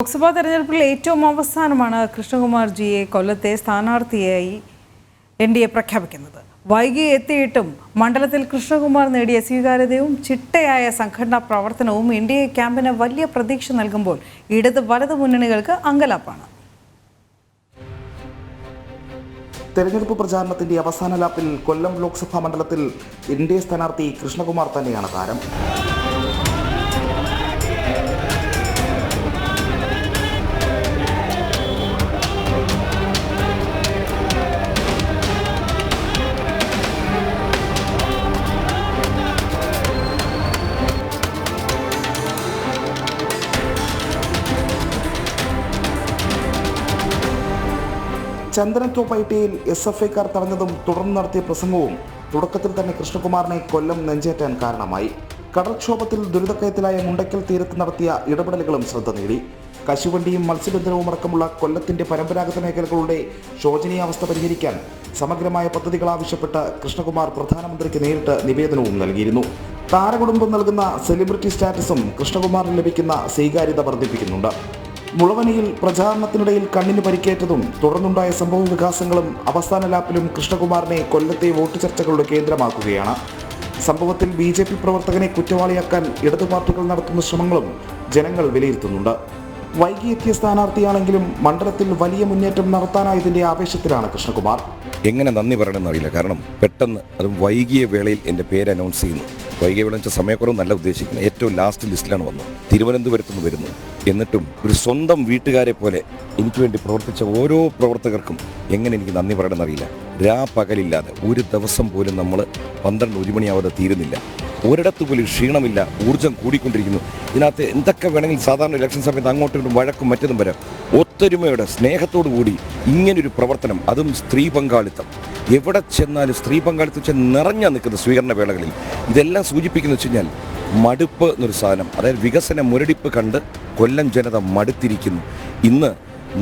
ലോക്സഭാ തെരഞ്ഞെടുപ്പിൽ ഏറ്റവും അവസാനമാണ് കൃഷ്ണകുമാർജിയെ കൊല്ലത്തെ സ്ഥാനാർത്ഥിയായി എൻഡിഎ പ്രഖ്യാപിക്കുന്നത്. വൈകി എത്തിയിട്ടും മണ്ഡലത്തിൽ കൃഷ്ണകുമാർ നേടിയ സ്വീകാര്യതയും ചിട്ടയായ സംഘടനാ പ്രവർത്തനവും എൻഡിഎ ക്യാമ്പിന് വലിയ പ്രതീക്ഷ നൽകുമ്പോൾ ഇടത് വലത് മുന്നണികൾക്ക് അങ്കലാപ്പാണ്. തെരഞ്ഞെടുപ്പ് പ്രചാരണത്തിന്റെ അവസാന ലാപ്പിൽ കൊല്ലം ലോക്സഭാ മണ്ഡലത്തിൽ എൻഡിഎ സ്ഥാനാർത്ഥി കൃഷ്ണകുമാർ തന്നെയാണ് താരം. ചന്ദനത്തോപ്പ് ഐടിയിൽ SFIക്കാർ തടഞ്ഞതും തുടർന്ന് നടത്തിയ പ്രസംഗവും തുടക്കത്തിൽ തന്നെ കൃഷ്ണകുമാറിനെ കൊല്ലം നെഞ്ചേറ്റാൻ കാരണമായി. കടൽക്ഷോഭത്തിൽ ദുരിതക്കയത്തിലായ മുണ്ടയ്ക്കൽ തീരത്ത് നടത്തിയ ഇടപെടലുകളും ശ്രദ്ധ നേടി. കശുവണ്ടിയും മത്സ്യബന്ധനവും അടക്കമുള്ള കൊല്ലത്തിന്റെ പരമ്പരാഗത മേഖലകളുടെ ശോചനീയാവസ്ഥ പരിഹരിക്കാൻ സമഗ്രമായ പദ്ധതികൾ ആവശ്യപ്പെട്ട് കൃഷ്ണകുമാർ പ്രധാനമന്ത്രിക്ക് നേരിട്ട് നിവേദനവും നൽകിയിരുന്നു. താരകുടുംബം നൽകുന്ന സെലിബ്രിറ്റി സ്റ്റാറ്റസും കൃഷ്ണകുമാറിന് ലഭിക്കുന്ന സ്വീകാര്യത വർദ്ധിപ്പിക്കുന്നുണ്ട്. മുളവനിയിൽ പ്രചാരണത്തിനിടയിൽ കണ്ണിന് പരിക്കേറ്റതും തുടർന്നുണ്ടായ സംഭവ വികാസങ്ങളും അവസാന ലാപ്പിലും കൃഷ്ണകുമാറിനെ കൊല്ലത്തെ വോട്ട് ചർച്ചകളുടെ കേന്ദ്രമാക്കുകയാണ്. സംഭവത്തിൽ BJP പ്രവർത്തകനെ കുറ്റവാളിയാക്കാൻ ഇടതു പാർട്ടികൾ നടത്തുന്ന ശ്രമങ്ങളും ജനങ്ങൾ വിലയിരുത്തുന്നുണ്ട്. വൈകിയെത്തിയ സ്ഥാനാർത്ഥിയാണെങ്കിലും മണ്ഡലത്തിൽ വലിയ മുന്നേറ്റം നടത്താനായതിന്റെ ആവേശത്തിലാണ് കൃഷ്ണകുമാർ. എങ്ങനെ നന്ദി പറയണമെന്നറിയില്ല. കാരണം പെട്ടെന്ന് അതും വൈകിയ വേളയിൽ എൻ്റെ പേര് അനൗൺസ് ചെയ്യുന്നു. വൈകിയ വേള വെച്ചാൽ സമയക്കുറവ് നല്ല ഉദ്ദേശിക്കുന്നത്. ഏറ്റവും ലാസ്റ്റ് ലിസ്റ്റിലാണ് വന്നത്. തിരുവനന്തപുരത്ത് നിന്ന് വരുന്നു. എന്നിട്ടും ഒരു സ്വന്തം വീട്ടുകാരെ പോലെ എനിക്ക് വേണ്ടി പ്രവർത്തിച്ച ഓരോ പ്രവർത്തകർക്കും എങ്ങനെ എനിക്ക് നന്ദി പറയണമെന്നറിയില്ല. പകലില്ലാതെ ഒരു ദിവസം പോലും നമ്മൾ 12-1 മണിയാവാതെ തീരുന്നില്ല. ഒരിടത്ത് പോലും ക്ഷീണമില്ല. ഊർജ്ജം കൂടിക്കൊണ്ടിരിക്കുന്നു. ഇതിനകത്ത് എന്തൊക്കെ വേണമെങ്കിൽ സാധാരണ ഇലക്ഷൻ സമയത്ത് അങ്ങോട്ടും വഴക്കും മറ്റതും വരാം. ഒത്തൊരുമയോടെ സ്നേഹത്തോടു കൂടി ഇങ്ങനൊരു പ്രവർത്തനം, അതും സ്ത്രീ പങ്കാളിത്തം, എവിടെ ചെന്നാലും സ്ത്രീ പങ്കാളിത്തം നിറഞ്ഞു നിൽക്കുന്ന സ്വീകരണ വേളകളിൽ ഇതെല്ലാം സൂചിപ്പിക്കുന്ന വെച്ച് കഴിഞ്ഞാൽ മടുപ്പ് എന്നൊരു സാധനം, അതായത് വികസന മുരടിപ്പ് കണ്ട് കൊല്ലം ജനത മടുത്തിരിക്കുന്നു. ഇന്ന്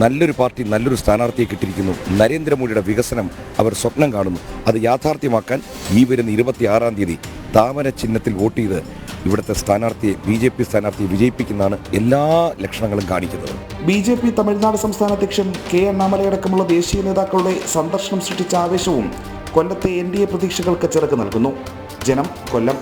നല്ലൊരു പാർട്ടി നല്ലൊരു സ്ഥാനാർത്ഥിയെ കിട്ടിയിരിക്കുന്നു. നരേന്ദ്രമോദിയുടെ വികസനം അവർ സ്വപ്നം കാണുന്നു. അത് യാഥാർത്ഥ്യമാക്കാൻ ഈ വരുന്ന 26-ാം തീയതി താമര ചിഹ്നത്തിൽ വോട്ട് ചെയ്ത് ഇവിടുത്തെ സ്ഥാനാർത്ഥിയെ BJP സ്ഥാനാർത്ഥിയെ വിജയിപ്പിക്കുന്നതാണ് എല്ലാ ലക്ഷണങ്ങളും കാണിക്കുന്നത്. BJP തമിഴ്നാട് സംസ്ഥാന അധ്യക്ഷൻ K. അണ്ണാമലയടക്കമുള്ള ദേശീയ നേതാക്കളുടെ സന്ദർശനം സൃഷ്ടിച്ച ആവേശവും കൊല്ലത്തെ NDA പ്രതീക്ഷകൾക്ക് ചിറക് നൽകുന്നു. ജനം, കൊല്ലം.